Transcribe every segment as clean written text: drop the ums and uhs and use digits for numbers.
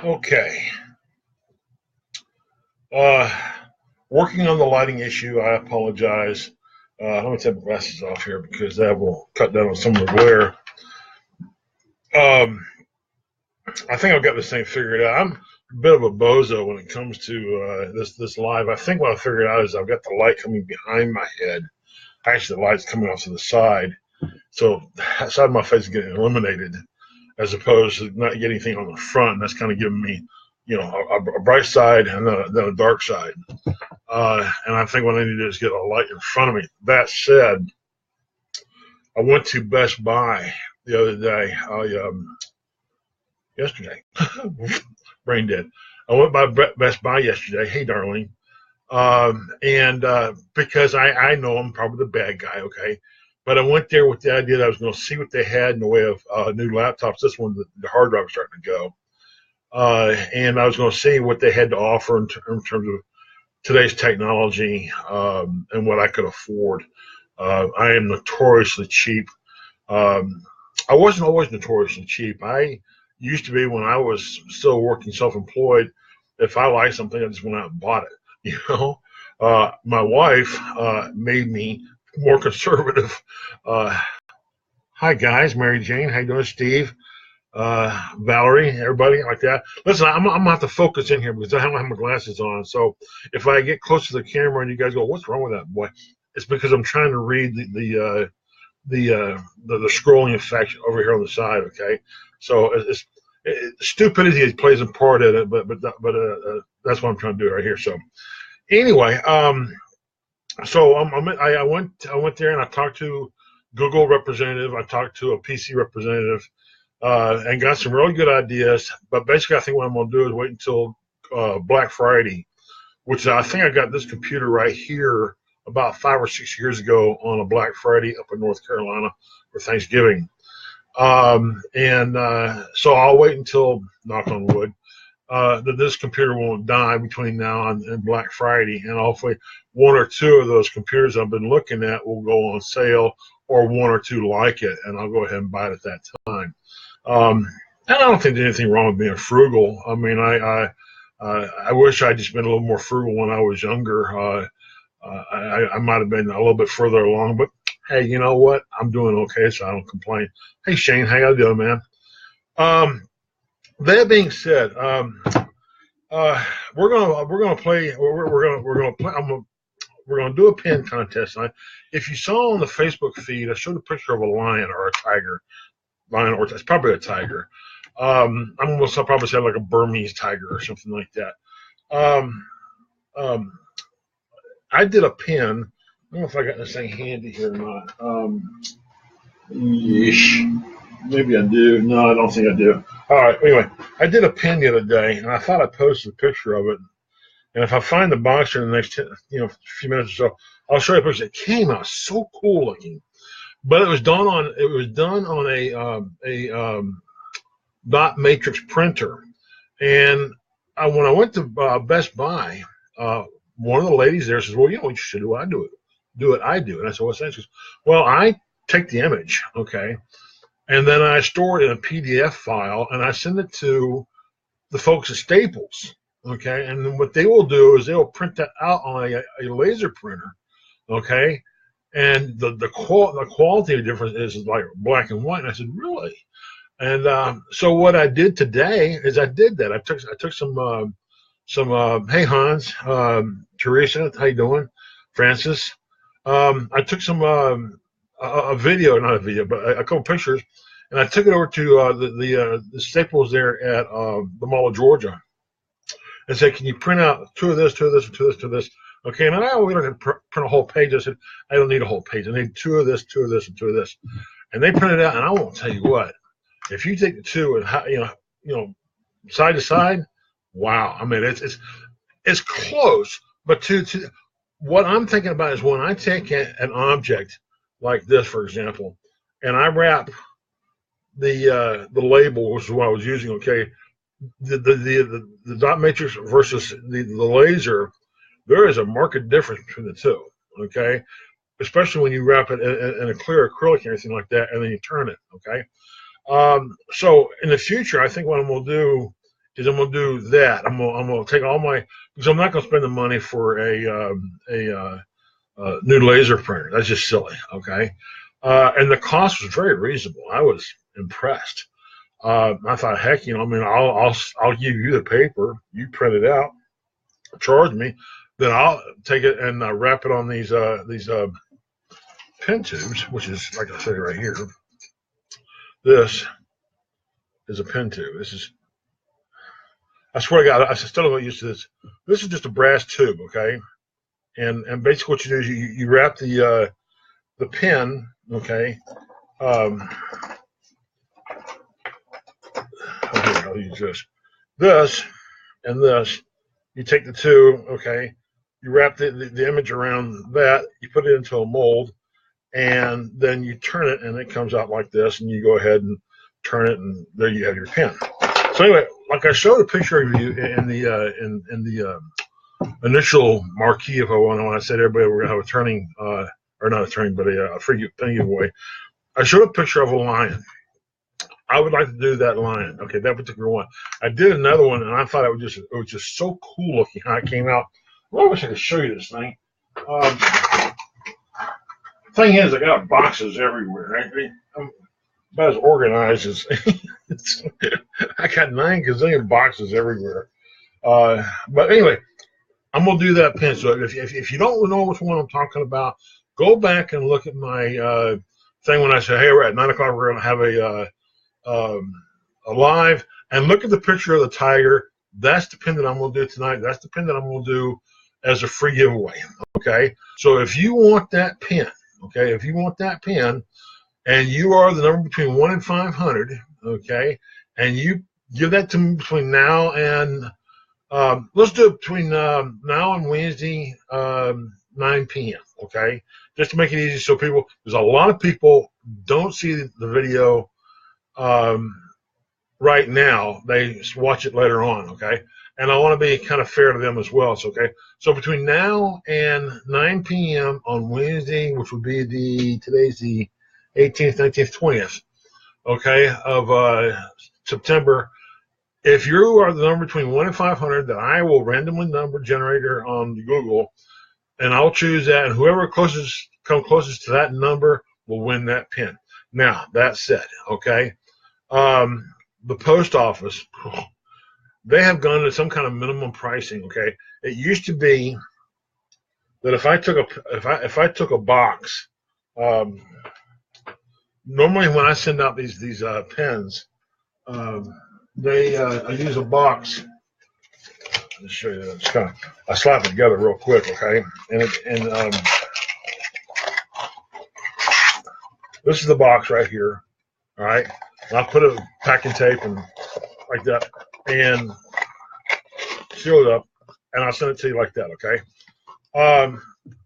Okay. Uh, Working on the lighting issue. I apologize. Let me take my glasses off here because that will cut down on some of the glare. Um, I think I've got this thing figured out. I'm a bit of a bozo when it comes to this live. I think what I figured out is I've got the light coming behind my head. Actually, the light's coming off to the side, so the side of my face is getting eliminated, as opposed to not getting anything on the front. And that's kind of giving me, a bright side and then a dark side. And I think what I need to do is get a light in front of me. That said, I went to Best Buy the other day. Yesterday, brain dead. I went by Best Buy yesterday. Hey, darling. And because I know I'm probably the bad guy, okay? But I went there with the idea that I was going to see what they had in the way of new laptops. This one, the hard drive was starting to go. And I was going to see what they had to offer in terms of today's technology and what I could afford. I am notoriously cheap. I wasn't always notoriously cheap. I used to be when I was still working self-employed. If I liked something, I just went out and bought it. You know, my wife made me more conservative. Uh, Hi guys, Mary Jane, how you doing, Steve? Valerie, everybody like that. Listen, I'm gonna have to focus in here because I don't have my glasses on. So if I get close to the camera and you guys go, "What's wrong with that boy?" It's because I'm trying to read the scrolling effect over here on the side. Okay, so stupidity plays a part in it, but that's what I'm trying to do right here. So anyway, I went there and I talked to Google representative. I talked to a PC representative and got some really good ideas. But basically, I think what I'm going to do is wait until Black Friday, which I think I got this computer right here about 5 or 6 years ago on a Black Friday up in North Carolina for Thanksgiving. And so I'll wait until, knock on wood, that this computer won't die between now and Black Friday. And hopefully, one or two of those computers I've been looking at will go on sale, or one or two like it, and I'll go ahead and buy it at that time. Um, and I don't think there's anything wrong with being frugal. I mean, I wish I'd just been a little more frugal when I was younger. I might have been a little bit further along, but hey, you know what? I'm doing okay, so I don't complain. Hey, Shane, how you doing, man? Um, that being said, we're gonna play. We're gonna play. We're gonna do a pin contest. If you saw on the Facebook feed, I showed a picture of a lion or a tiger. Lion or it's probably a tiger. I'm almost I'll probably say like a Burmese tiger or something like that. Um, um, I did a pin. I don't know if I got this thing handy here or not. Yeesh. Maybe I do. No, I don't think I do. All right. Anyway, I did a pin the other day, and I thought I posted a picture of it. And if I find the box in the next few minutes or so, I'll show you a picture. It came out so cool looking, but it was done on a dot matrix printer. And when I went to Best Buy, one of the ladies there says, "Well, you know what you should do? I do it. Do it. I do." And I said, "What's that?" She goes, "Well, I take the image, okay, and then I store it in a PDF file, and I send it to the folks at Staples, okay, and then what they will do is they will print that out on a laser printer, okay." And the quality difference is like black and white. And I said, "Really?" And so what I did today is I did that. I took some hey Hans, Teresa, how you doing? Francis. I took some a video, not a video, but a couple pictures, and I took it over to the Staples there at the Mall of Georgia, and said, "Can you print out two of this, two of this, and two of this, two of this?" Okay, and we don't print a whole page. I said, "I don't need a whole page. I need two of this, two of this, and two of this." And they printed it out, and I won't tell you what. If you take the two and side to side, wow! I mean, it's close, but to what I'm thinking about is when I take an object like this, for example, and I wrap the label, which is what I was using. Okay, the dot matrix versus the laser, there is a marked difference between the two. Okay, especially when you wrap it in a clear acrylic or anything like that, and then you turn it. Okay. So in the future, I think what I'm going to do is I'm gonna do that. I'm gonna take all my, because I'm not gonna spend the money for a new laser printer. That's just silly. Okay, and the cost was very reasonable. I was impressed. I thought, heck, I mean, I'll give you the paper, you print it out, charge me, then I'll take it and wrap it on these pen tubes, which is like I said right here. This is a pen tube. This is, I swear to God, I still don't get used to this. This is just a brass tube, okay? And basically what you do is you wrap the pen, okay? Okay, I'll use this. This and this. You take the two, okay? You wrap the image around that. You put it into a mold, and then you turn it, and it comes out like this. And you go ahead and turn it, and there you have your pen. So anyway, like I showed a picture of you in the initial marquee, if I want, when I said everybody we're gonna have a turning, or not a turning, but a free pen giveaway. I showed a picture of a lion. I would like to do that lion. Okay, that particular one. I did another one, and I thought it was just so cool looking how it came out. Well, I wish I could show you this thing. Thing is, I got boxes everywhere. I'm about as organized as I got 9 gazillion boxes everywhere. But anyway, I'm gonna do that pen. So if you don't know which one I'm talking about, go back and look at my thing when I say, hey, we're at 9 o'clock. We're gonna have a live, and look at the picture of the tiger. That's the pen that I'm gonna do tonight. That's the pen that I'm gonna do as a free giveaway. Okay. So if you want that pen, okay, if you want that pen, and you are the number between 1 and 500, okay, and you give that to me between now and let's do it between now and Wednesday, 9 p.m. Okay, just to make it easy, so people, there's a lot of people don't see the video right now. They watch it later on. Okay, and I want to be kind of fair to them as well. So okay, so between now and 9 p.m. on Wednesday, which would be today's the 18th, 19th, 20th, okay, of September. If you are the number between 1 and 500, then I will randomly number generator on Google, and I'll choose that, and whoever comes closest to that number will win that pin. Now, that said, okay, the post office, they have gone to some kind of minimum pricing. Okay, it used to be that if I took a box, normally when I send out these pens, I use a box. Let's show you that. I slap it together real quick, okay? And this is the box right here, all right? And I'll put a packing tape and like that, and seal it up, and I'll send it to you like that, okay?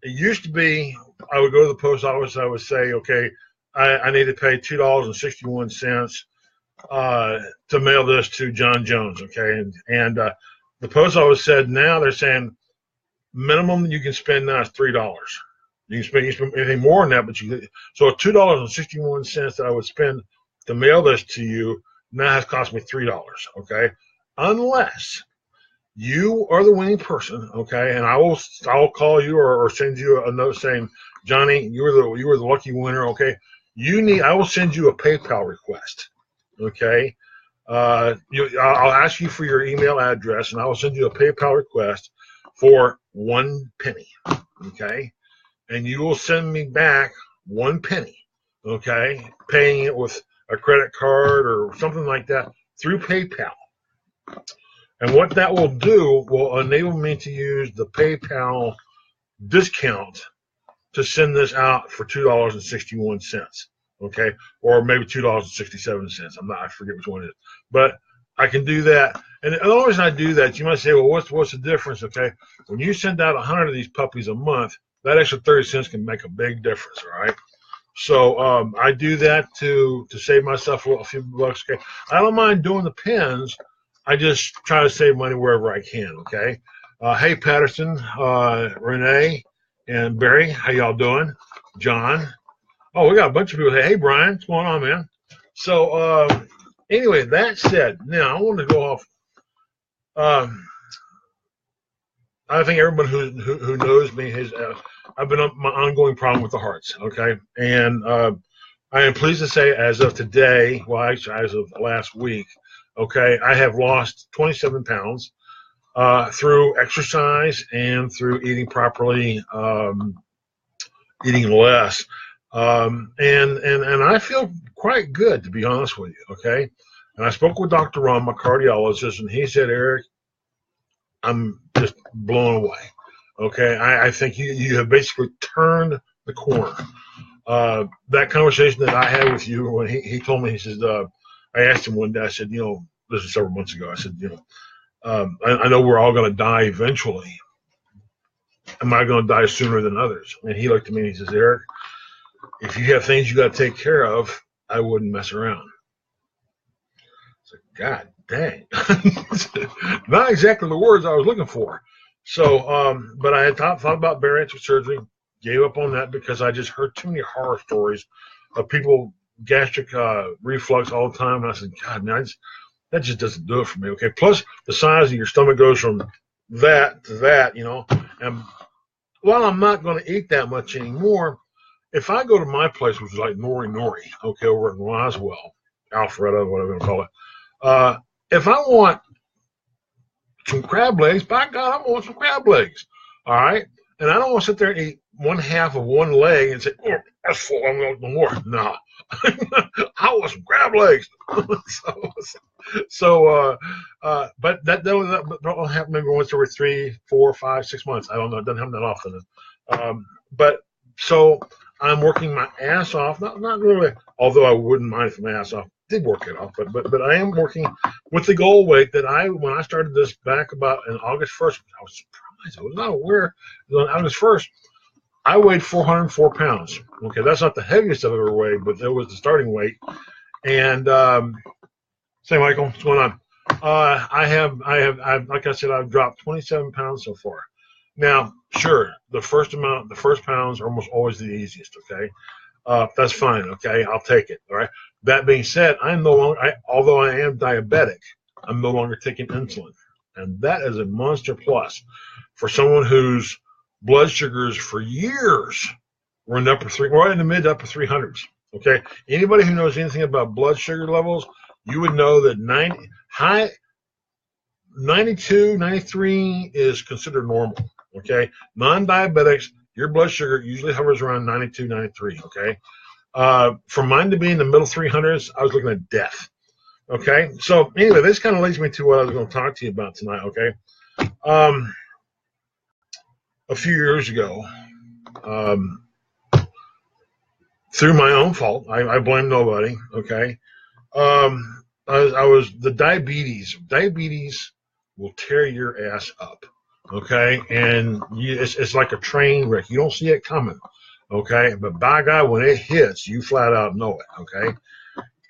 It used to be I would go to the post office. I would say, okay, I need to pay $2.61 to mail this to John Jones, okay? And the post office said now they're saying minimum you can spend now is $3. You can spend anything more than that, but so $2.61 that I would spend to mail this to you now has cost me $3, okay? Unless you are the winning person, okay, and I'll call you or send you a note saying, Johnny, you were the lucky winner, okay? I will send you a PayPal request, okay? I'll ask you for your email address, and I will send you a PayPal request for 1 penny, okay? And you will send me back 1 penny, okay? Paying it with a credit card or something like that through PayPal. And what that will do will enable me to use the PayPal discount to send this out for $2.61, okay, or maybe $2.67. I forget which one it is, but I can do that. And the only reason I do that, you might say, well, what's the difference? Okay, when you send out 100 of these puppies a month, that extra 30 cents can make a big difference. All right. So I do that to save myself a few bucks. Okay, I don't mind doing the pens. I just try to save money wherever I can. Okay. Hey, Patterson, Renee, and Barry, how y'all doing? John. Oh, we got a bunch of people. Hey, Brian, what's going on, man? So anyway, that said, now I want to go off Um, I think everyone who knows me has. I've been on my ongoing problem with the hearts. Okay, and I am pleased to say, as of today, well, actually, as of last week, okay, I have lost 27 pounds through exercise and through eating properly, eating less, and I feel quite good, to be honest with you. Okay, and I spoke with Dr. Ron, my cardiologist, and he said, Eric, I'm just blown away. Okay, I think you have basically turned the corner. That conversation that I had with you when he told me, he says, I asked him one day, I said, this is several months ago. I said, I know we're all going to die eventually. Am I going to die sooner than others? And he looked at me and he says, Eric, if you have things you got to take care of, I wouldn't mess around. I said, God dang. Not exactly the words I was looking for. So, but I had thought about bariatric surgery, gave up on that because I just heard too many horror stories of people gastric reflux all the time. And I said, God, man, that just doesn't do it for me. Okay. Plus, the size of your stomach goes from that to that, And while I'm not going to eat that much anymore, if I go to my place, which is like Nori, okay, over in Roswell, Alpharetta, whatever you call it, if I want some crab legs, by God, I want some crab legs. All right. And I don't want to sit there and eat one half of one leg and say, oh, that's full. I'm going to no more. No. I want some crab legs. But that'll happen maybe once every 3, 4, 5, 6 months. I don't know. It doesn't happen that often. But so I'm working my ass off. Not really, although I wouldn't mind if my ass off did work it off. But I am working with the goal weight that when I started this back about in August 1st, I was surprised. I was not aware. On August 1st, I weighed 404 pounds. Okay, that's not the heaviest I've ever weighed, but that was the starting weight. And say, Michael, what's going on? I've like I said, I've dropped 27 pounds so far. Now, sure, the first pounds are almost always the easiest. Okay, that's fine. Okay, I'll take it. All right. That being said, I'm no longer, although I am diabetic, I'm no longer taking insulin, and that is a monster plus for someone whose blood sugars for years were in the mid to upper 300s. Okay, anybody who knows anything about blood sugar levels, you would know that 92, 93 is considered normal. Okay, non-diabetics, your blood sugar usually hovers around 92, 93. Okay. For mine to be in the middle 300s, I was looking at death. Okay, so anyway, this kind of leads me to what I was going to talk to you about tonight. Okay, a few years ago, through my own fault, I blame nobody. Okay, I was the diabetes. Diabetes will tear your ass up. Okay, and it's like a train wreck. You don't see it coming. Okay, but by God, when it hits, you flat out know it. Okay,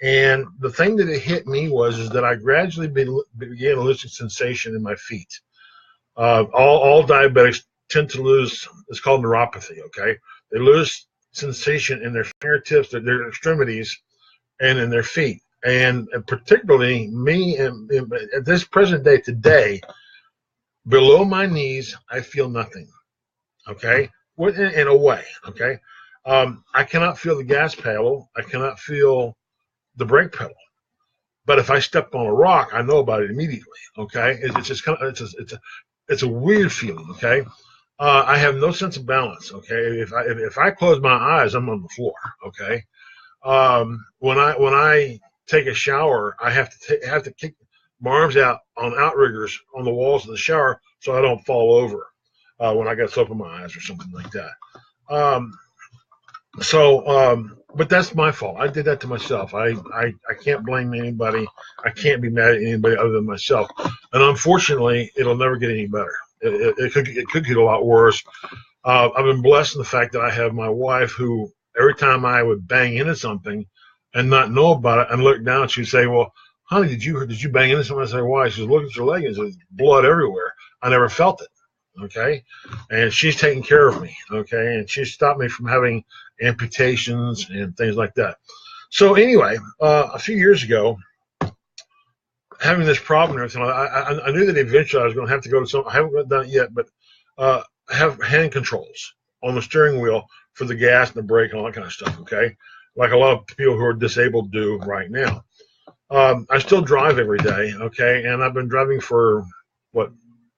and the thing that it hit me is that I gradually began losing sensation in my feet. All diabetics tend to lose. It's called neuropathy. Okay, they lose sensation in their fingertips, their extremities, and in their feet. And particularly me, and at this present day today, below my knees, I feel nothing. Okay, in a way. Okay, I cannot feel the gas pedal. I cannot feel the brake pedal. But if I step on a rock, I know about it immediately. Okay, it's just kind of it's a weird feeling. Okay, I have no sense of balance. Okay, if I close my eyes, I'm on the floor. Okay, when I take a shower, I have to kick my arms out on outriggers on the walls of the shower so I don't fall over when I got soap in my eyes or something like that. But that's my fault. I did that to myself. I can't blame anybody. I can't be mad at anybody other than myself. And unfortunately, it'll never get any better. It could get a lot worse. I've been blessed in the fact that I have my wife who, every time I would bang into something and not know about it and look down, she'd say, well, honey, did you bang into something? I say, why? She says, look at your leg. And there's blood everywhere. I never felt it. Okay. And she's taking care of me. Okay. And she stopped me from having amputations and things like that. So anyway, a few years ago, having this problem and everything. I knew that eventually I was going to have to go to some. I haven't done it yet, but have hand controls on the steering wheel for the gas and the brake and all that kind of stuff. Okay, like a lot of people who are disabled do right now. I still drive every day. Okay, and I've been driving for what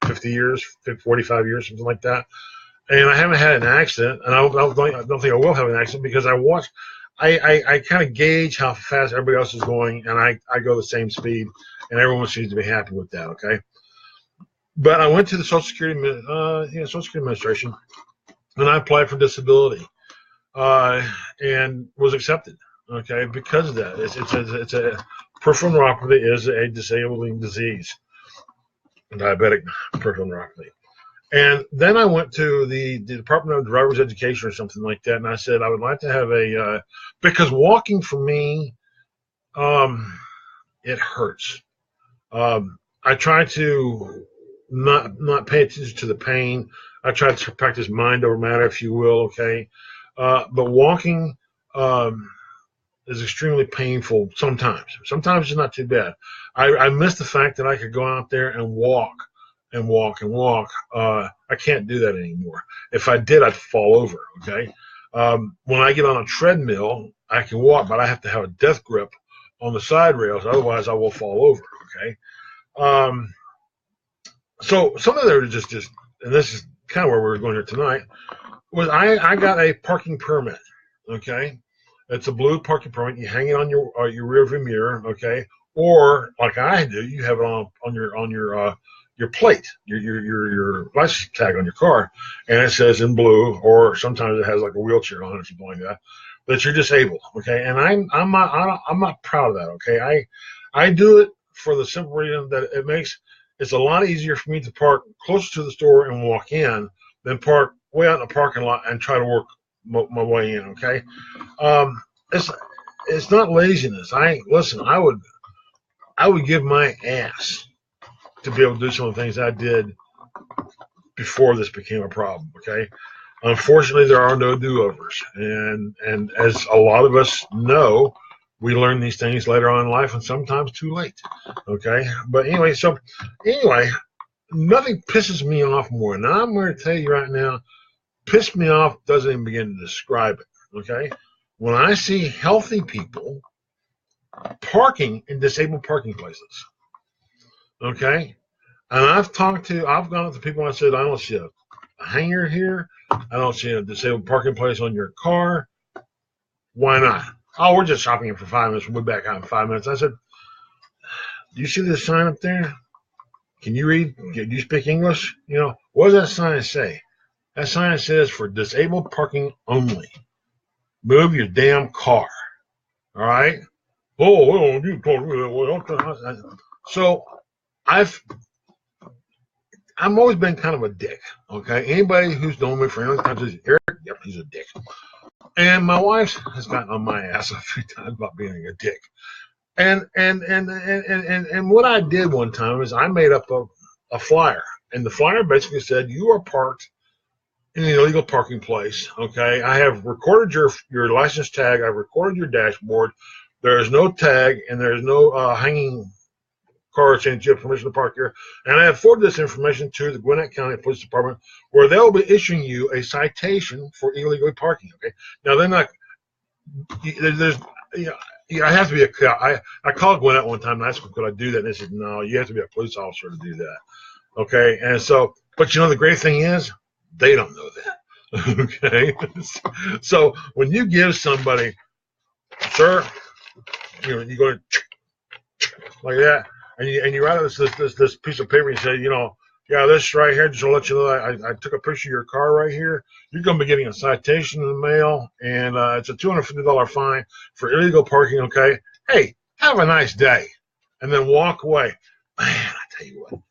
50 years, 45 years, something like that. And I haven't had an accident, and I don't think I will have an accident because I kind of gauge how fast everybody else is going, and I go the same speed, and everyone seems to be happy with that. Okay, but I went to the Social Security Administration, and I applied for disability, and was accepted. Okay, because of that, it's a peripheral neuropathy is a disabling disease, diabetic peripheral neuropathy. And then I went to the Department of Driver's Education or something like that, and I said I would like to have because walking for me, it hurts. I try to not pay attention to the pain. I try to practice mind over matter, if you will. Okay, but walking is extremely painful sometimes. Sometimes it's not too bad. I miss the fact that I could go out there and walk. I can't do that anymore. If I did, I'd fall over. Okay. When I get on a treadmill, I can walk, but I have to have a death grip on the side rails. Otherwise, I will fall over. Okay. So some of there is just, and this is kind of where we're going here tonight, was I got a parking permit. Okay. It's a blue parking permit. You hang it on your rear view mirror. Okay. Or like I do, you have it on your plate, your license tag on your car, and it says in blue, or sometimes it has like a wheelchair on it or something like that you're disabled. Okay, and I'm not proud of that. Okay, I do it for the simple reason that it's a lot easier for me to park closer to the store and walk in than park way out in the parking lot and try to work my way in. Okay, it's not laziness. I would give my ass to be able to do some of the things I did before this became a problem. Okay, unfortunately, there are no do-overs, and as a lot of us know, we learn these things later on in life, and sometimes too late. Okay, but anyway, nothing pisses me off more. And I'm going to tell you right now, piss me off doesn't even begin to describe it. Okay, when I see healthy people parking in disabled parking places. Okay, and I've gone up to people and I said, I don't see a hanger here. I don't see a disabled parking place on your car. Why not? Oh, we're just shopping for 5 minutes. We'll be back out in 5 minutes. I said, do you see this sign up there? Can you read? Do you speak English? What does that sign say? That sign says for disabled parking only. Move your damn car. All right? Oh, you told me that way. So I've always been kind of a dick. Okay, anybody who's known me for any time says, Eric, yep, he's a dick. And my wife has gotten on my ass a few times about being a dick. And what I did one time is I made up a flyer, and the flyer basically said, you are parked in an illegal parking place. Okay, I have recorded your license tag. I've recorded your dashboard. There is no tag, and there is no hanging car saying you have permission to park here. And I have forwarded this information to the Gwinnett County Police Department, where they'll be issuing you a citation for illegally parking. Okay. Now they're not. I have to be a cop. I called Gwinnett one time and asked them, could I do that? And they said, no, you have to be a police officer to do that. Okay. And so, but the great thing is, they don't know that. Okay. So when you give somebody, sir, you go like that, and you write this piece of paper and say, yeah, this right here, just to let you know, I took a picture of your car right here. You're going to be getting a citation in the mail, and it's a $250 fine for illegal parking. Okay, hey, have a nice day, and then walk away. Man, I tell you what,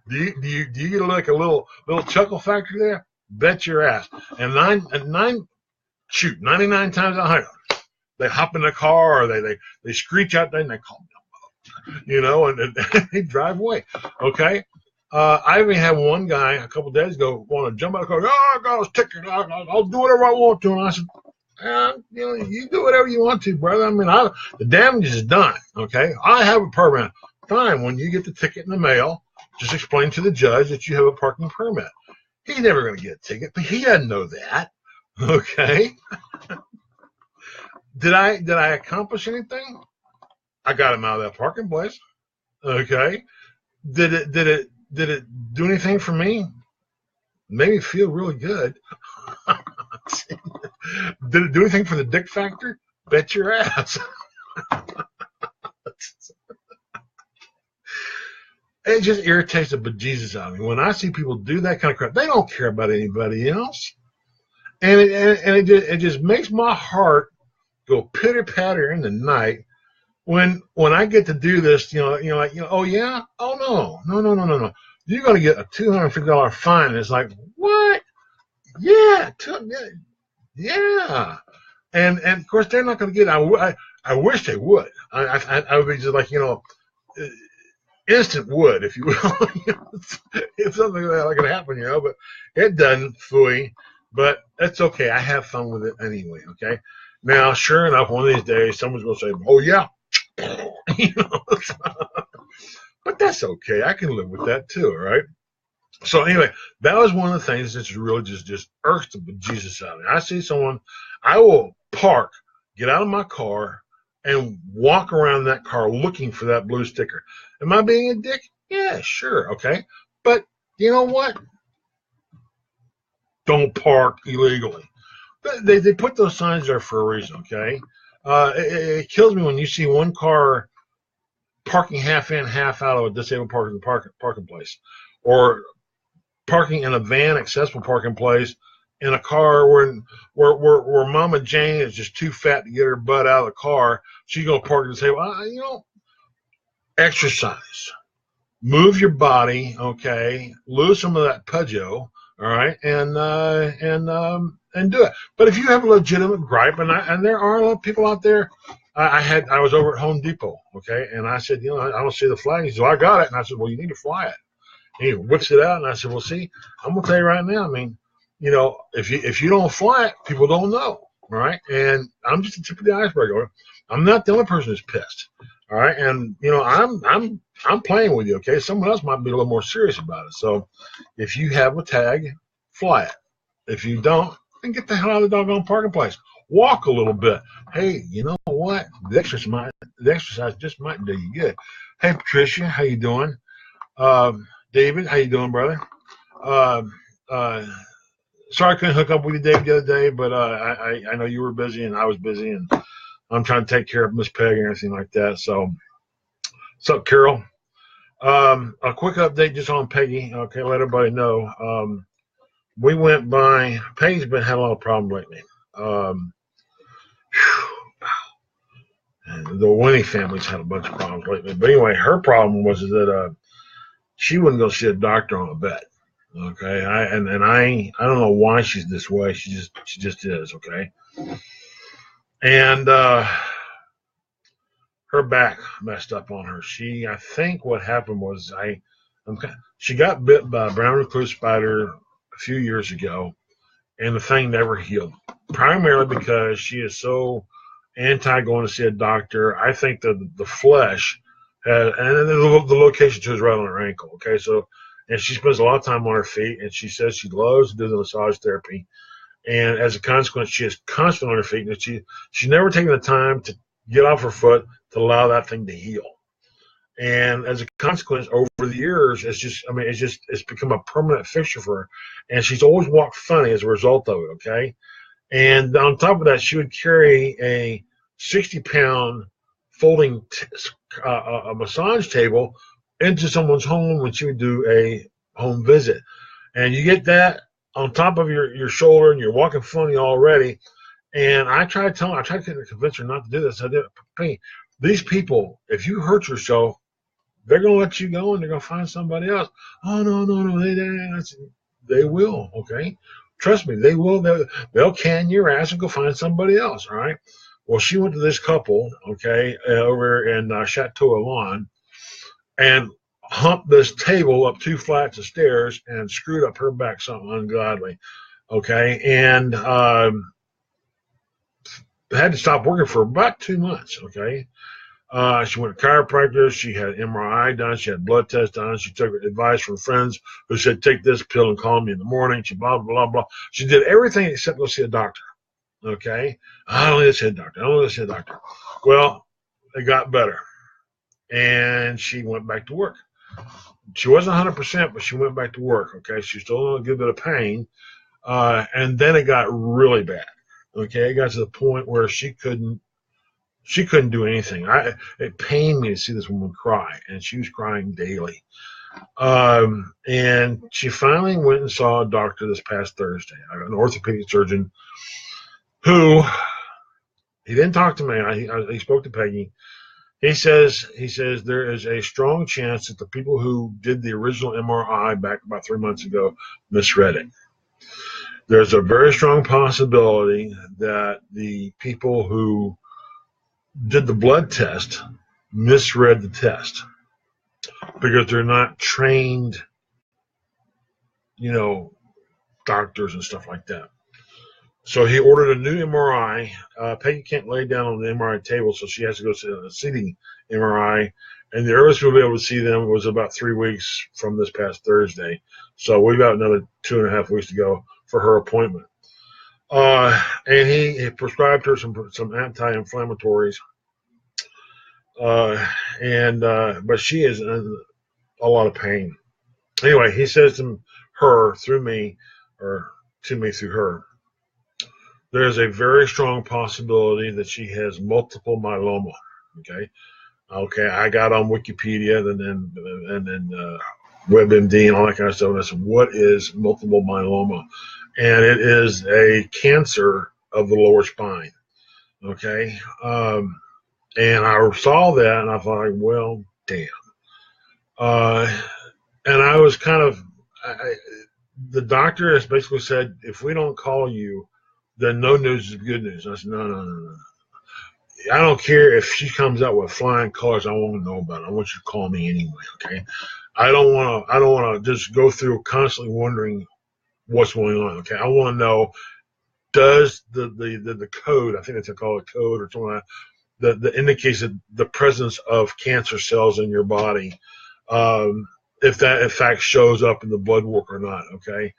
do you get like a little chuckle factor there? Bet your ass. And 99 times out of 100. They hop in the car, or they screech out there and they call them, and they drive away. Okay. I even had one guy a couple of days ago want to jump out of the car. Oh, I got a ticket. I'll do whatever I want to. And I said, You do whatever you want to, brother. I mean, the damage is done. Okay, I have a permit. Fine. When you get the ticket in the mail, just explain to the judge that you have a parking permit. He's never going to get a ticket, but he doesn't know that. Okay. Did I accomplish anything? I got him out of that parking place. Okay. Did it do anything for me? Made me feel really good. Did it do anything for the dick factor? Bet your ass. It just irritates the bejesus out of me when I see people do that kind of crap. They don't care about anybody else, and it just makes my heart go pitter patter in the night when I get to do this. Oh yeah, oh no. You're going to get a $250 fine. It's like, what? Yeah, yeah. And of course they're not going to get it. I wish they would. I would be just like, instant would, if you will. If something like that could happen, but it doesn't, phooey. But that's okay. I have fun with it anyway, okay? Now, sure enough, one of these days, someone's going to say, oh, yeah. But that's okay. I can live with that too, all right? So anyway, that was one of the things that's really just irks the bejesus out of me. I see someone, I will park, get out of my car, and walk around that car looking for that blue sticker. Am I being a dick? Yeah, sure, okay. But you know what? Don't park illegally. They put those signs there for a reason, okay? It kills me when you see one car parking half in, half out of a disabled parking place, or parking in a van accessible parking place in a car where Mama Jane is just too fat to get her butt out of the car. She's gonna park and say, well, exercise, move your body, okay, lose some of that pudjo, all right, and do it. But if you have a legitimate gripe, and there are a lot of people out there. I was over at Home Depot, okay, and I said, I don't see the flag. He said, well, I got it, and I said, well, you need to fly it. And he whips it out, and I said, well, see, I'm gonna tell you right now. I mean, if you don't fly it, people don't know, all right. And I'm just the tip of the iceberg. I'm not the only person who's pissed, all right. And I'm playing with you, okay. Someone else might be a little more serious about it. So if you have a tag, fly it. If you don't, then get the hell out of the doggone parking place. Walk a little bit. Hey, you know what? The exercise just might do you good. Hey, Patricia, how you doing? David, how you doing, brother? Sorry I couldn't hook up with you, Dave, the other day, but I know you were busy and I was busy, and I'm trying to take care of Miss Peg and everything like that. So, what's up, Carol? A quick update just on Peggy. Okay, let everybody know. We went by. Peggy's had a lot of problems lately. And the Winnie family's had a bunch of problems lately. But anyway, her problem was that she wouldn't go see a doctor on a bet. Okay, I don't know why she's this way. She just is. Okay, and her back messed up on her. I think what happened was she got bit by a brown recluse spider a few years ago, and the thing never healed. Primarily because she is so anti going to see a doctor. I think that the flesh and the location too is right on her ankle. Okay, so. And she spends a lot of time on her feet, and she says she loves to do the massage therapy. And as a consequence, she is constantly on her feet, and she's never taken the time to get off her foot to allow that thing to heal. And as a consequence, over the years, it's become a permanent fixture for her. And she's always walked funny as a result of it, okay? And on top of that, she would carry a 60-pound folding a massage table into someone's home when she would do a home visit. And you get that on top of your shoulder, and you're walking funny already. And I tried to convince her not to do this. I did. Hey, these people, if you hurt yourself, they're going to let you go, and they're going to find somebody else. Oh, no, they will, okay? Trust me, they will. They'll can your ass and go find somebody else, all right? Well, she went to this couple, okay, over in Chateau Alon, and humped this table up 2 flights of stairs and screwed up her back something ungodly. Okay. And had to stop working for about 2 months, okay? She went to chiropractor. She had MRI done. She had blood tests done. She took advice from friends who said, take this pill and call me in the morning. She blah, blah, blah. She did everything except go see a doctor, okay? I don't need to see a doctor. I don't need to see a doctor. Well, it got better, and she went back to work. She wasn't 100%, but she went back to work, okay? She's still in a good bit of pain, and then it got really bad, okay? It got to the point where she couldn't do anything. It pained me to see this woman cry, and she was crying daily. And she finally went and saw a doctor this past Thursday, an orthopedic surgeon, who he didn't talk to me. He spoke to Peggy. He says there is a strong chance that the people who did the original MRI back about 3 months ago misread it. There's a very strong possibility that the people who did the blood test misread the test because they're not trained, doctors and stuff like that. So he ordered a new MRI. Peggy can't lay down on the MRI table, so she has to go to a sitting MRI. And the earliest we'll be able to see them was about 3 weeks from this past Thursday. So we've got another 2.5 weeks to go for her appointment. And he prescribed her some anti-inflammatories. But she is in a lot of pain. Anyway, he says to her through me, or to me through her, there's a very strong possibility that she has multiple myeloma. Okay. I got on Wikipedia and then WebMD and all that kind of stuff. And I said, what is multiple myeloma? And it is a cancer of the lower spine. Okay. And I saw that and I thought, well, damn. And I was the doctor has basically said, if we don't call you, then no news is good news. I said, no. I don't care if she comes out with flying colors. I want to know about it. I want you to call me anyway, okay? I don't want to just go through constantly wondering what's going on, okay? I want to know, does the code, I think it's called a code or something like that indicates the presence of cancer cells in your body, if that in fact shows up in the blood work or not, okay?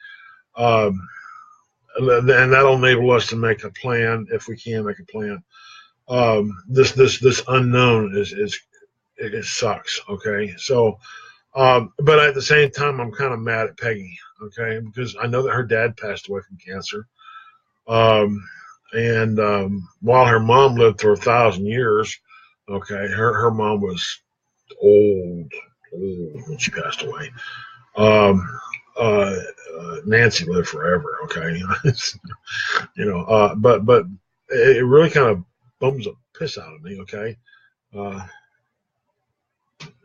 And that'll enable us to make a plan if we can make a plan. This unknown it sucks, okay? So, but at the same time, I'm kind of mad at Peggy, okay? Because I know that her dad passed away from cancer. And while her mom lived for 1,000 years, okay, her mom was old when she passed away. Nancy lived forever, okay? But it really kind of bums the piss out of me, okay?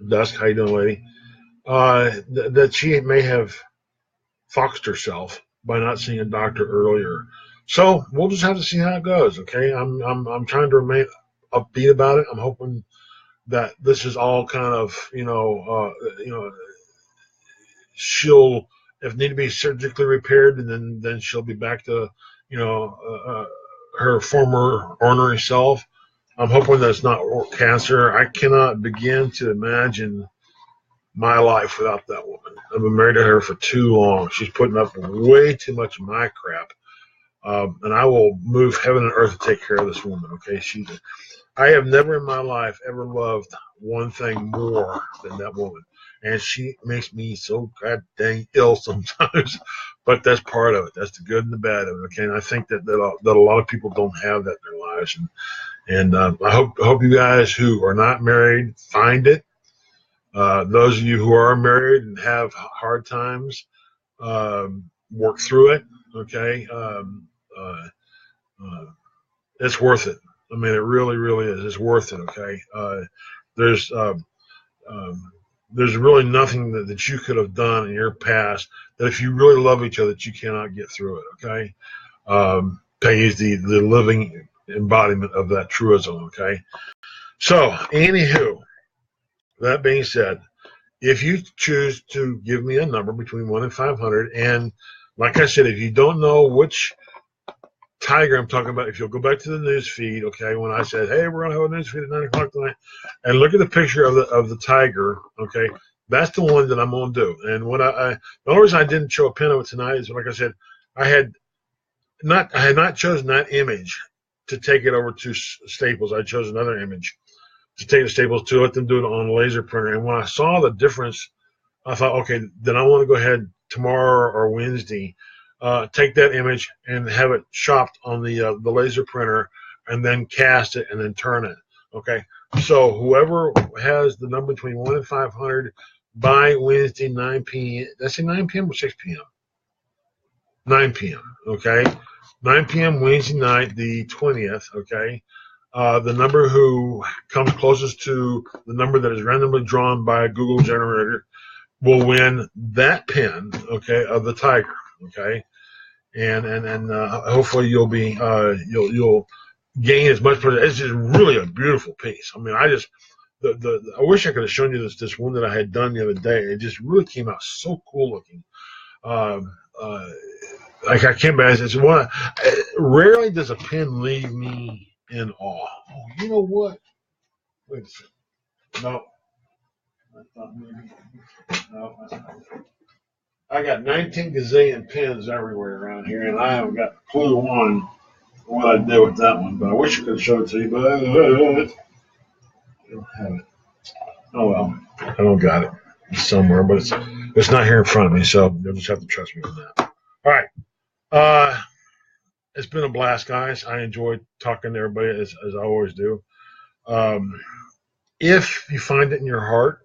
Dusk, how you doing, lady? That she may have foxed herself by not seeing a doctor earlier. So we'll just have to see how it goes, okay? I'm trying to remain upbeat about it. I'm hoping that this is all kind of, she'll, if need to be, surgically repaired, and then she'll be back to, her former ornery self. I'm hoping that it's not cancer. I cannot begin to imagine my life without that woman. I've been married to her for too long. She's putting up with way too much of my crap. And I will move heaven and earth to take care of this woman, okay? I have never in my life ever loved one thing more than that woman. And she makes me so god dang ill sometimes, but that's part of it. That's the good and the bad of it. Okay, and I think that a lot of people don't have that in their lives, and I hope you guys who are not married find it. Those of you who are married and have hard times, work through it. Okay, it's worth it. I mean, it really, really is. It's worth it. Okay, there's really nothing that you could have done in your past that if you really love each other that you cannot get through it, okay? Peggy's the living embodiment of that truism, okay? So, anywho, that being said, if you choose to give me a number between 1 and 500, and like I said, if you don't know which tiger I'm talking about, if you'll go back to the news feed, okay, when I said, hey, we're going to have a news feed at 9 o'clock tonight, and look at the picture of the tiger, okay, that's the one that I'm going to do. And what the only reason I didn't show a pin of it tonight is, like I said, I had not chosen that image to take it over to Staples. I chose another image to take to Staples to let them do it on a laser printer. And when I saw the difference, I thought, okay, then I want to go ahead tomorrow or Wednesday, take that image and have it shopped on the laser printer, and then cast it and then turn it. Okay, so whoever has the number between 1 and 500 by Wednesday 9 p.m. Did I say 9 p.m. or 6 p.m.? 9 p.m. Okay, 9 p.m. Wednesday night, the 20th. Okay. The number who comes closest to the number that is randomly drawn by a Google generator will win that pin, okay, of the tiger, okay, and hopefully you'll be you'll gain as much pleasure. It's just really a beautiful piece. I mean, I just I wish I could have shown you this one that I had done the other day. It just really came out so cool looking. Like I can't imagine. It's one. Rarely does a pin leave me in awe. Oh, you know what? Wait a second. No. I thought maybe. No, that's not it. I got 19 gazillion pins everywhere around here, and I haven't got a clue on what I did with that one. But I wish I could show it to you, but I don't have it. Oh well, I don't got it. It's somewhere, but it's not here in front of me, so you'll just have to trust me on that. All right. It's been a blast, guys. I enjoyed talking to everybody as I always do. If you find it in your heart,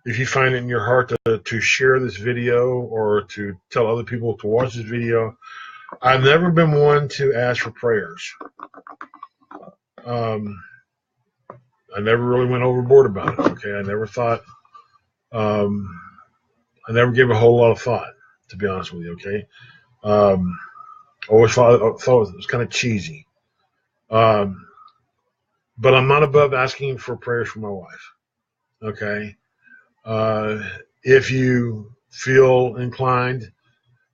to share this video or to tell other people to watch this video, I've never been one to ask for prayers. I never really went overboard about it. Okay, I never thought. I never gave a whole lot of thought, to be honest with you. Okay. Always thought it was kind of cheesy. But I'm not above asking for prayers for my wife. Okay. If you feel inclined,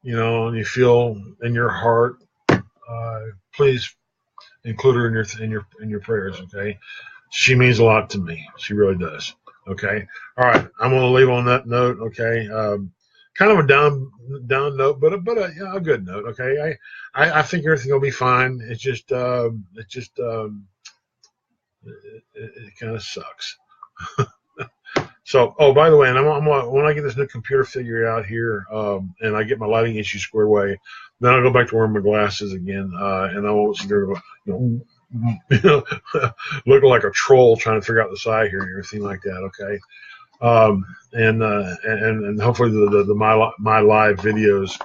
and you feel in your heart, please include her in your prayers. Okay. She means a lot to me. She really does. Okay. All right. I'm going to leave on that note. Okay. Kind of a down note, but a good note. Okay, I think everything will be fine. It kind of sucks. So, oh, by the way, and when I get this new computer figured out here, and I get my lighting issue squared away, then I'll go back to wearing my glasses again, and I won't sit there, looking like a troll trying to figure out the side here and everything like that. Okay. And hopefully the my live videos,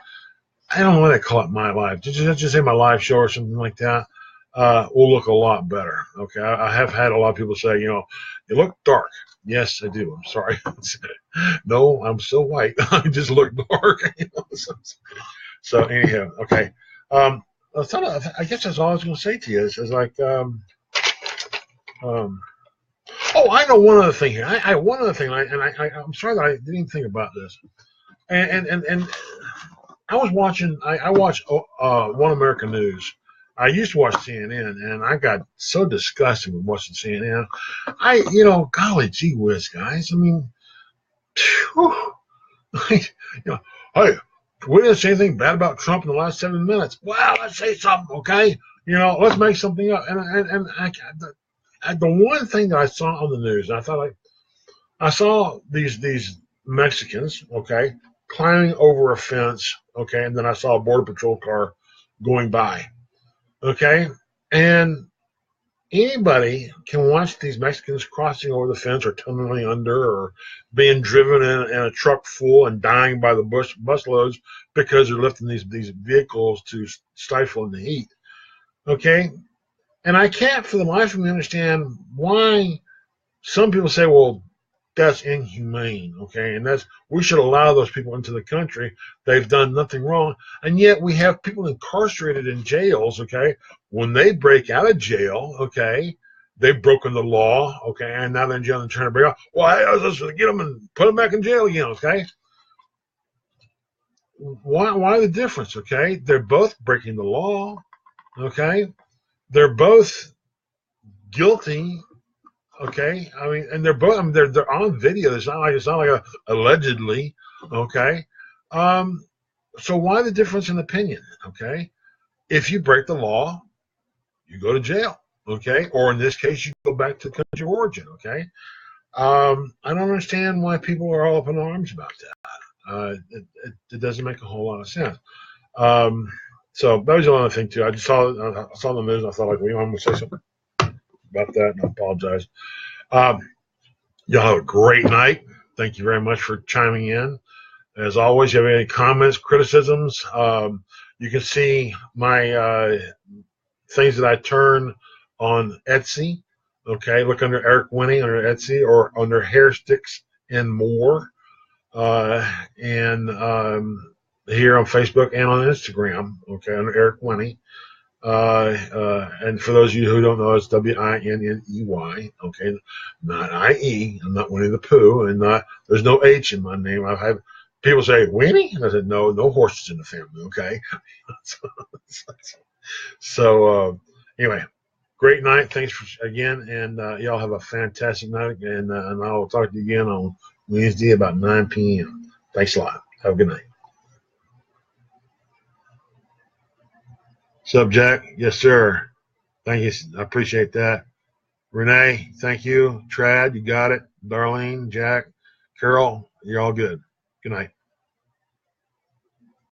I don't know why they call it my live, just say my live show or something like that, will look a lot better. Okay, I have had a lot of people say, you look dark. Yes, I do. I'm sorry. No, I'm still white. I just look dark. So anyhow, okay. I guess that's all I was going to say to you. Is like oh, I know one other thing here. One other thing, I'm sorry that I didn't even think about this. And I was watching. I watched One American News. I used to watch CNN, and I got so disgusted with watching CNN. Golly gee whiz, guys. I mean, hey, we didn't say anything bad about Trump in the last 7 minutes. Well, let's say something, okay? Let's make something up. And the one thing that I saw on the news, and I saw these Mexicans, okay, climbing over a fence, okay, and then I saw a border patrol car going by, okay, and anybody can watch these Mexicans crossing over the fence or tunneling under or being driven in a truck full and dying by the bus loads because they're lifting these vehicles to stifle in the heat, okay. And I can't for the life of me understand why some people say, well, that's inhumane, okay? And we should allow those people into the country. They've done nothing wrong. And yet we have people incarcerated in jails, okay? When they break out of jail, okay, they've broken the law, okay, and now they're in jail and trying to break out. Well, hey, let's get them and put them back in jail again, okay? why the difference? Okay, they're both breaking the law. Okay, they're both guilty. Okay, I mean, and they're both, I mean, they're on video. It's not like allegedly. Okay, um, so why the difference in opinion? Okay, if you break the law, you go to jail. Okay, or in this case, you go back to the country of origin. Okay, I don't understand why people are all up in arms about that. It doesn't make a whole lot of sense. Um, so that was the other thing too. I saw the news and I thought like, well, I'm gonna say something about that, and I apologize. Um, y'all have a great night. Thank you very much for chiming in. As always, you have any comments, criticisms, you can see my things that I turn on Etsy. Okay, look under Eric Winnie under Etsy or under Hair Sticks and More. And here on Facebook and on Instagram, okay, under Eric Winnie. And for those of you who don't know, it's Winney, okay, not IE. I'm not Winnie the Pooh, and there's no H in my name. I've had people say Winnie, and I said no horses in the family, okay. so anyway, great night. Thanks again, and y'all have a fantastic night, and I'll talk to you again on Wednesday about 9 p.m. Thanks a lot. Have a good night. Sub Jack, yes sir. Thank you. I appreciate that. Renee, thank you. Trad, you got it. Darlene, Jack, Carol, you're all good. Good night.